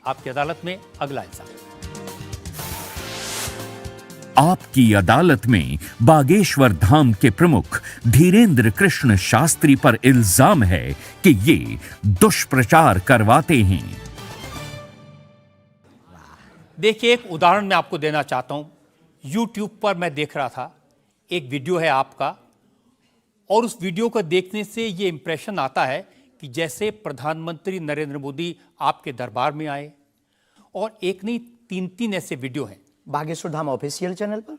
आपकी अदालत में अगला इल्जाम। आपकी अदालत में बागेश्वर धाम के प्रमुख धीरेन्द्र कृष्ण शास्त्री पर इल्जाम है कि ये दुष्प्रचार करवाते हैं। देखिए, एक उदाहरण मैं आपको देना चाहता हूं। YouTube पर मैं देख रहा था, एक वीडियो है आपका, और उस वीडियो को देखने से ये इंप्रेशन आता है कि जैसे प्रधानमंत्री नरेंद्र मोदी आपके दरबार में आए, और एक नहीं 3 ऐसे वीडियो हैं बागेश्वर धाम ऑफिशियल चैनल पर।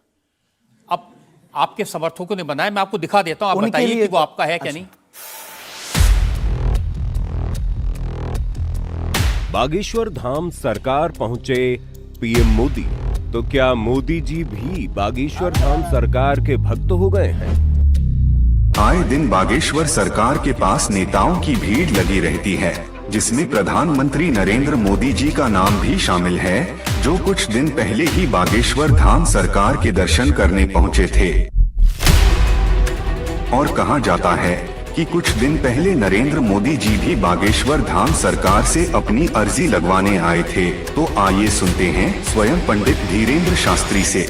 अब आपके समर्थकों ने बनाया, मैं आपको दिखा देता हूं, आप उनके बताइए लिए कि वो आपका है क्या अच्छा। नहीं। बागेश्वर धाम सरकार पहुंचे पीएम मोदी, तो क्या मोदी जी भी बागेश्वर धाम सरकार के भक्त हो गए हैं? आए दिन बागेश्वर सरकार के पास नेताओं की भीड़ लगी रहती है, जिसमें प्रधानमंत्री नरेंद्र मोदी जी का नाम भी शामिल है, जो कुछ दिन पहले ही बागेश्वर धाम सरकार के दर्शन करने पहुंचे थे। और कहा जाता है कि कुछ दिन पहले नरेंद्र मोदी जी भी बागेश्वर धाम सरकार से अपनी अर्जी लगवाने आए थे। तो आइए सुनते हैं स्वयं पंडित धीरेन्द्र शास्त्री से।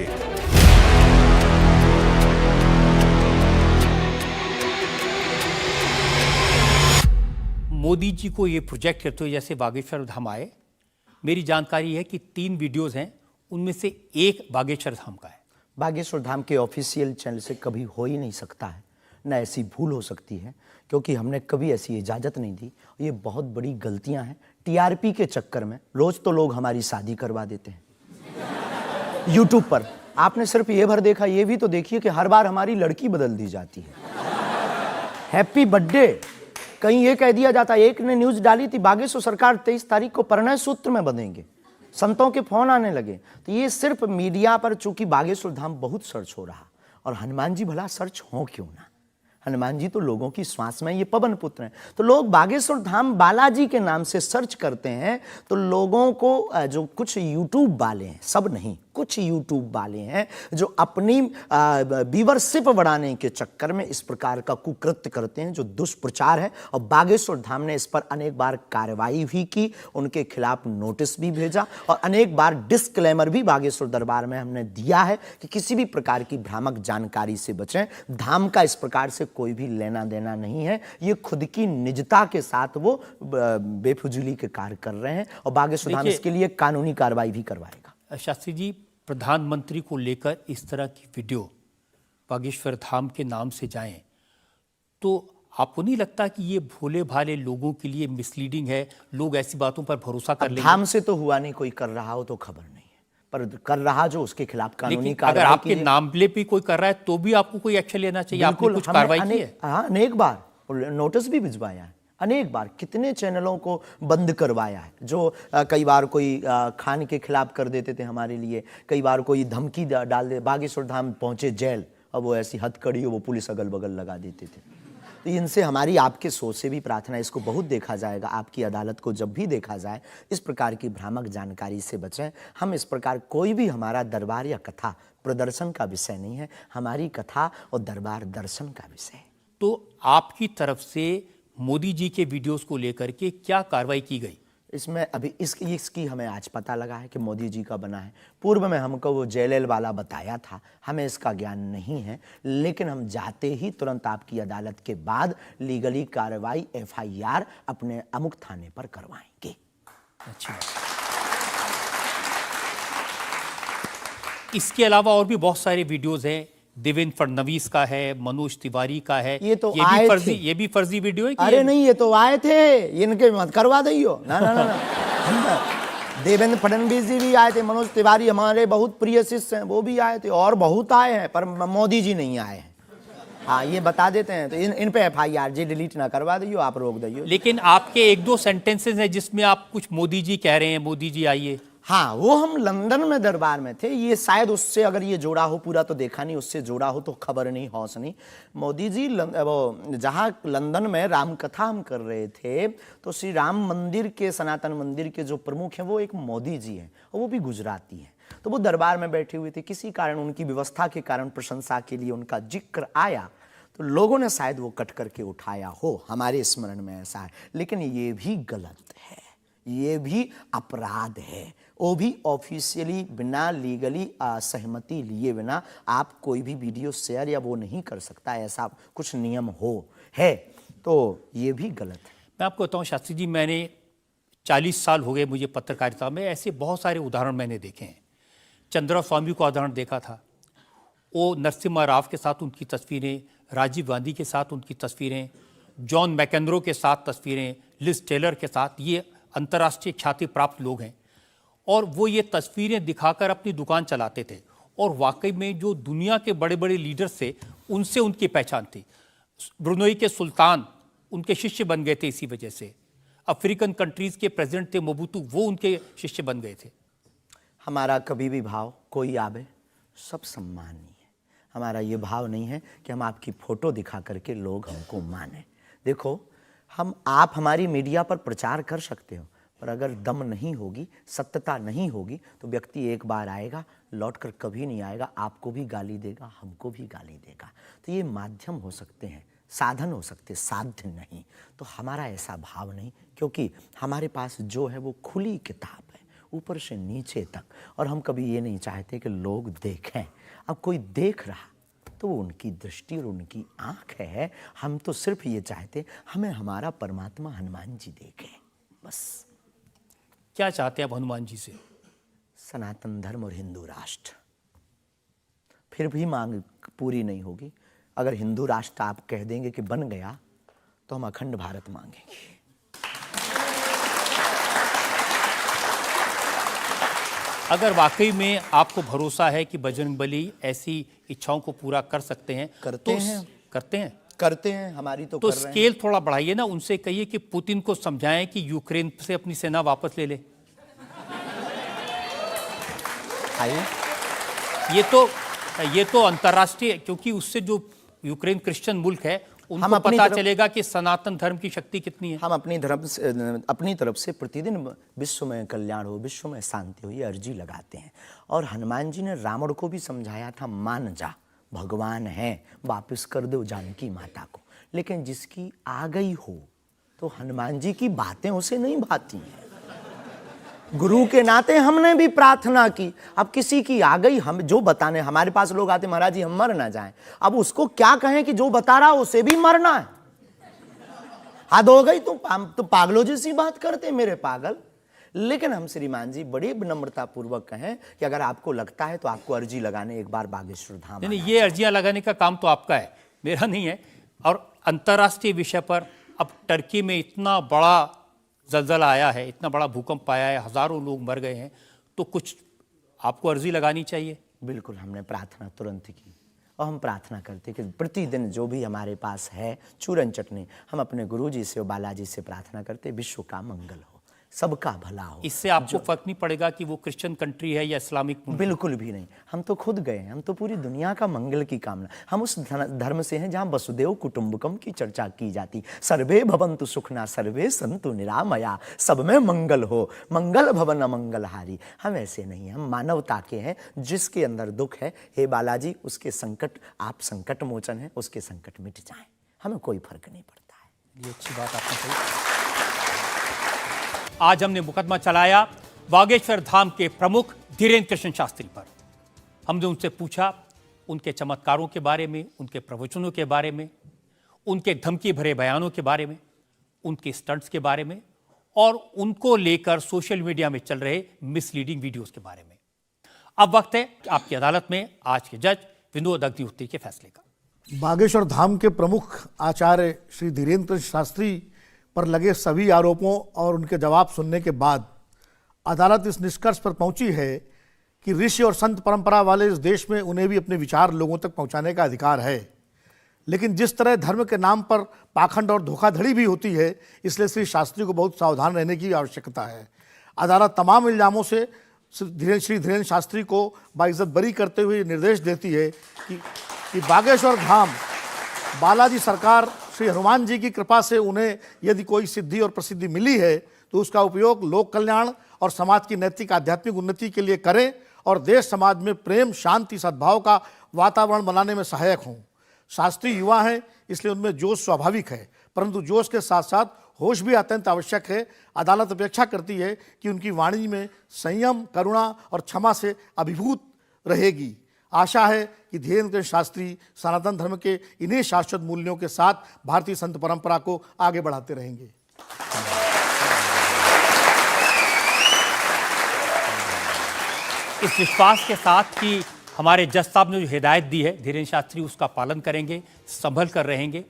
मोदी जी को ये प्रोजेक्ट करते हुए जैसे बागेश्वर धाम आए, मेरी जानकारी है कि 3 वीडियोस हैं, उनमें से एक बागेश्वर धाम का है। बागेश्वर धाम के ऑफिशियल चैनल से कभी हो ही नहीं सकता है, न ऐसी भूल हो सकती है, क्योंकि हमने कभी ऐसी इजाज़त नहीं दी। ये बहुत बड़ी गलतियां हैं। टीआरपी के चक्कर में रोज तो लोग हमारी शादी करवा देते हैं यूट्यूब पर। आपने सिर्फ ये भर देखा, ये भी तो देखिए कि हर बार हमारी लड़की बदल दी जाती है। हैप्पी बर्थडे कहीं ये कह दिया जाता है। एक ने न्यूज डाली थी, बागेश्वर सरकार 23 तारीख को परिणय सूत्र में बंधेंगे। संतों के फोन आने लगे। तो ये सिर्फ मीडिया पर, चूंकि बागेश्वर धाम बहुत सर्च हो रहा, और हनुमान जी भला सर्च हो क्यों ना, हनुमान जी तो लोगों की श्वास में, ये पवन पुत्र हैं। तो लोग बागेश्वर धाम बालाजी के नाम से सर्च करते हैं, तो लोगों को जो कुछ यूट्यूब वाले हैं, सब नहीं, कुछ यूट्यूब वाले हैं जो अपनी व्यूअरशिप बढ़ाने के चक्कर में इस प्रकार का कुकृत्य करते हैं, जो दुष्प्रचार है। और बागेश्वर धाम ने इस पर अनेक बार कार्रवाई भी की, उनके खिलाफ नोटिस भी भेजा, और अनेक बार डिस्क्लेमर भी बागेश्वर दरबार में हमने दिया है कि किसी भी प्रकार की भ्रामक जानकारी से बचें। धाम का इस प्रकार से कोई भी लेना देना नहीं है। ये खुद की निजता के साथ वो बेफुजूली के कार्य कर रहे हैं, और बागेश्वर धाम इसके लिए कानूनी कार्रवाई भी करवाएगा। शास्त्री जी, प्रधानमंत्री को लेकर इस तरह की वीडियो बागेश्वर धाम के नाम से जाएं, तो आपको नहीं लगता कि ये भोले भाले लोगों के लिए मिसलीडिंग है? लोग ऐसी बातों पर भरोसा कर लेंगे। धाम से तो हुआ नहीं, कोई कर रहा हो तो खबर नहीं है, पर कर रहा जो उसके खिलाफ कानूनी कार्रवाई। अगर आपके नाम पे भी कोई कर रहा है तो भी आपको कोई एक्शन लेना चाहिए। आपने कुछ कार्रवाई की है? हाँ, अनेक बार नोटिस भी भिजवाया है, अनेक बार कितने चैनलों को बंद करवाया है। जो कई बार कोई खान के खिलाफ कर देते थे हमारे लिए, कई बार कोई धमकी डाल दे। बागेश्वर धाम पहुंचे जेल, अब वो ऐसी हथकड़ी हो, वो पुलिस अगल बगल लगा देते थे। तो इनसे हमारी आपके सोच से भी प्रार्थना, इसको बहुत देखा जाएगा, आपकी अदालत को जब भी देखा जाए, इस प्रकार की भ्रामक जानकारी से बचें। हम इस प्रकार, कोई भी हमारा दरबार या कथा प्रदर्शन का विषय नहीं है, हमारी कथा और दरबार दर्शन का विषय है। तो आपकी तरफ से मोदी जी के वीडियोस को लेकर के क्या कार्रवाई की गई? इसमें अभी इसकी हमें आज पता लगा है कि मोदी जी का बना है। पूर्व में हमको वो जेएलएल वाला बताया था, हमें इसका ज्ञान नहीं है, लेकिन हम जाते ही तुरंत आपकी अदालत के बाद लीगली कार्रवाई एफआईआर अपने अमुक थाने पर करवाएंगे। अच्छा, इसके अलावा और भी बहुत सारे वीडियोस हैं। देवेंद्र फडणवीस का है, मनोज तिवारी का है। ये तो आए थे। ये भी फर्जी वीडियो है कि अरे नहीं, ये तो आए थे, इनके मत करवा दियो ना ना ना, ना। देवेंद्र फडणवीस जी भी आए थे, मनोज तिवारी हमारे बहुत प्रिय शिष्य हैं, वो भी आए थे, और बहुत आए हैं, पर मोदी जी नहीं आए हैं। हाँ, ये बता देते हैं, तो इन पे एफआईआर जी डिलीट ना करवा दियो, आप रोक दियो। लेकिन आपके 1-2 सेंटेंसेस हैं जिसमें आप कुछ मोदी जी कह रहे हैं, मोदी जी आइए। हाँ, वो हम लंदन में दरबार में थे, ये शायद उससे अगर ये जोड़ा हो, पूरा तो देखा नहीं, उससे जोड़ा हो तो खबर नहीं, हौस नहीं। मोदी जी वो जहाँ लंदन में राम कथा हम कर रहे थे, तो श्री राम मंदिर के, सनातन मंदिर के जो प्रमुख हैं वो एक मोदी जी हैं, और वो भी गुजराती हैं। तो वो दरबार में बैठे हुए थे, किसी कारण, उनकी व्यवस्था के कारण, प्रशंसा के लिए उनका जिक्र आया, तो लोगों ने शायद वो कट करके उठाया हो, हमारे स्मरण में ऐसा है। लेकिन ये भी गलत है, ये भी अपराध है। वो भी ऑफिशियली बिना लीगली सहमति लिए बिना आप कोई भी वीडियो शेयर या वो नहीं कर सकता, ऐसा कुछ नियम है तो ये भी गलत है। मैं आपको बताऊं शास्त्री जी, मैंने 40 साल हो गए मुझे पत्रकारिता में, ऐसे बहुत सारे उदाहरण मैंने देखे हैं। चंद्रा स्वामी का उदाहरण देखा था, वो नरसिम्हा राव के साथ उनकी तस्वीरें, राजीव गांधी के साथ उनकी तस्वीरें, जॉन मैकेंद्रो के साथ तस्वीरें, लिज टेलर के साथ, ये अंतर्राष्ट्रीय ख्याति प्राप्त लोग हैं और वो ये तस्वीरें दिखाकर अपनी दुकान चलाते थे और वाकई में जो दुनिया के बड़े बड़े लीडर्स थे उनसे उनकी पहचान थी। ब्रुनई के सुल्तान उनके शिष्य बन गए थे इसी वजह से। अफ्रीकन कंट्रीज़ के प्रेसिडेंट थे मोबुतू, वो उनके शिष्य बन गए थे। हमारा कभी भी भाव कोई आवे सब सम्मानीय है। हमारा ये भाव नहीं है कि हम आपकी फ़ोटो दिखा करके लोग हमको माने। देखो, आप हमारी मीडिया पर प्रचार कर सकते हो, पर अगर दम नहीं होगी, सत्यता नहीं होगी, तो व्यक्ति एक बार आएगा, लौटकर कभी नहीं आएगा। आपको भी गाली देगा, हमको भी गाली देगा। तो ये माध्यम हो सकते हैं, साधन हो सकते, साध्य नहीं। तो हमारा ऐसा भाव नहीं, क्योंकि हमारे पास जो है वो खुली किताब है, ऊपर से नीचे तक। और हम कभी ये नहीं चाहते कि लोग देखें। अब कोई देख रहा तो वो उनकी दृष्टि और उनकी आँख है। हम तो सिर्फ ये चाहते हमें हमारा परमात्मा हनुमान जी देखें, बस। क्या चाहते हैं आप हनुमान जी से? सनातन धर्म और हिंदू राष्ट्र। फिर भी मांग पूरी नहीं होगी। अगर हिंदू राष्ट्र आप कह देंगे कि बन गया, तो हम अखंड भारत मांगेंगे। अगर वाकई में आपको भरोसा है कि बजरंगबली ऐसी इच्छाओं को पूरा कर सकते हैं, करते हैं, हमारी तो तो कर रहे हैं। स्केल थोड़ा बढ़ाइए ना, उनसे कहिए कि पुतिन को समझाएं कि यूक्रेन से अपनी सेना वापस ले ले। आइए, ये तो अंतर्राष्ट्रीय, क्योंकि उससे जो यूक्रेन क्रिश्चियन मुल्क है उनको पता चलेगा कि सनातन धर्म की शक्ति कितनी है। हम अपनी तरफ से प्रतिदिन विश्व में कल्याण हो, विश्व में शांति हो, ये अर्जी लगाते हैं। और हनुमान जी ने रावण को भी समझाया था, मान जा, भगवान है, वापस कर दो जानकी माता को। लेकिन जिसकी आ गई हो तो हनुमान जी की बातें उसे नहीं भाती हैं। गुरु के नाते हमने भी प्रार्थना की। अब किसी की आ गई, हम जो बताने, हमारे पास लोग आते, महाराज जी हम मर ना जाएं। अब उसको क्या कहें कि जो बता रहा उसे भी मरना है? हद हो गई। तो पागलों जैसी बात करते मेरे पागल। लेकिन हम श्रीमान जी बड़ी विनम्रता पूर्वक कहें कि अगर आपको लगता है तो आपको अर्जी लगाने एक बार बागेश्वर धाम। नहीं, ये अर्जियां लगाने का काम तो आपका है, मेरा नहीं है। और अंतर्राष्ट्रीय विषय पर अब टर्की में इतना बड़ा जलजला आया है, इतना बड़ा भूकंप आया है, हजारों लोग मर गए हैं, तो कुछ आपको अर्जी लगानी चाहिए। बिल्कुल, हमने प्रार्थना तुरंत की और हम प्रार्थना करते कि प्रतिदिन जो भी हमारे पास है चूरन चटनी, हम अपने गुरुजी से और बालाजी से प्रार्थना करते विश्व का मंगल हो, सबका भला हो। इससे आपको फर्क नहीं पड़ेगा कि वो क्रिश्चियन कंट्री है या इस्लामिक मुल्क? बिल्कुल भी नहीं। हम तो खुद गए हैं, हम तो पूरी दुनिया का मंगल की कामना। हम उस धर्म से हैं जहाँ वसुदेव कुटुंबकम की चर्चा की जाती। सर्वे भवन्तु सुखना सर्वे सन्तु निरामया, सब में मंगल हो, मंगल भवन अमंगलहारी। हम ऐसे नहीं हैं, हम मानवता के हैं। जिसके अंदर दुख है, हे बालाजी उसके संकट, आप संकट मोचन हैं, उसके संकट मिट जाएं, हमें कोई फर्क नहीं पड़ता है। ये अच्छी बात आपने कही। आज हमने मुकदमा चलाया बागेश्वर धाम के प्रमुख धीरेन्द्र कृष्ण शास्त्री पर। हमने उनसे पूछा उनके चमत्कारों के बारे में, उनके प्रवचनों के बारे में, उनके धमकी भरे बयानों के बारे में, उनके स्टंट्स के बारे में और उनको लेकर सोशल मीडिया में चल रहे मिसलीडिंग वीडियोस के बारे में। अब वक्त है आपकी अदालत में आज के जज विनोद अग्निहोत्री के फैसले का। बागेश्वर धाम के प्रमुख आचार्य श्री धीरेन्द्र शास्त्री पर लगे सभी आरोपों और उनके जवाब सुनने के बाद अदालत इस निष्कर्ष पर पहुंची है कि ऋषि और संत परंपरा वाले इस देश में उन्हें भी अपने विचार लोगों तक पहुंचाने का अधिकार है। लेकिन जिस तरह धर्म के नाम पर पाखंड और धोखाधड़ी भी होती है, इसलिए श्री शास्त्री को बहुत सावधान रहने की आवश्यकता है। अदालत तमाम इल्जामों से श्री धीरेन्द्र शास्त्री को बाइज्जत बरी करते हुए निर्देश देती है कि बागेश्वर धाम बालाजी सरकार श्री हनुमान जी की कृपा से उन्हें यदि कोई सिद्धि और प्रसिद्धि मिली है तो उसका उपयोग लोक कल्याण और समाज की नैतिक आध्यात्मिक उन्नति के लिए करें और देश समाज में प्रेम, शांति, सद्भाव का वातावरण बनाने में सहायक हों। शास्त्री युवा हैं, इसलिए उनमें जोश स्वाभाविक है, परंतु जोश के साथ साथ होश भी अत्यंत आवश्यक है। अदालत अपेक्षा करती है कि उनकी वाणी में संयम, करुणा और क्षमा से अभिभूत रहेगी। आशा है कि धीरेन्द्र कृष्ण शास्त्री सनातन धर्म के इन्हीं शाश्वत मूल्यों के साथ भारतीय संत परंपरा को आगे बढ़ाते रहेंगे। इस विश्वास के साथ कि हमारे जज साहब ने जो हिदायत दी है धीरेन्द्र शास्त्री उसका पालन करेंगे, संभल कर रहेंगे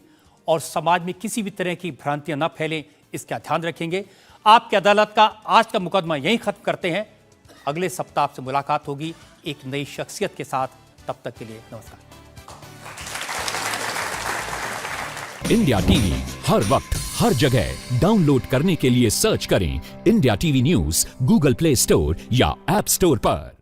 और समाज में किसी भी तरह की भ्रांतियां न फैलें, इसका ध्यान रखेंगे। आपकी अदालत का आज का मुकदमा यहीं खत्म करते हैं। अगले सप्ताह आपसे मुलाकात होगी एक नई शख्सियत के साथ। तब तक के लिए नमस्कार। इंडिया टीवी हर वक्त हर जगह डाउनलोड करने के लिए सर्च करें India TV news Google play store या ऐप स्टोर पर।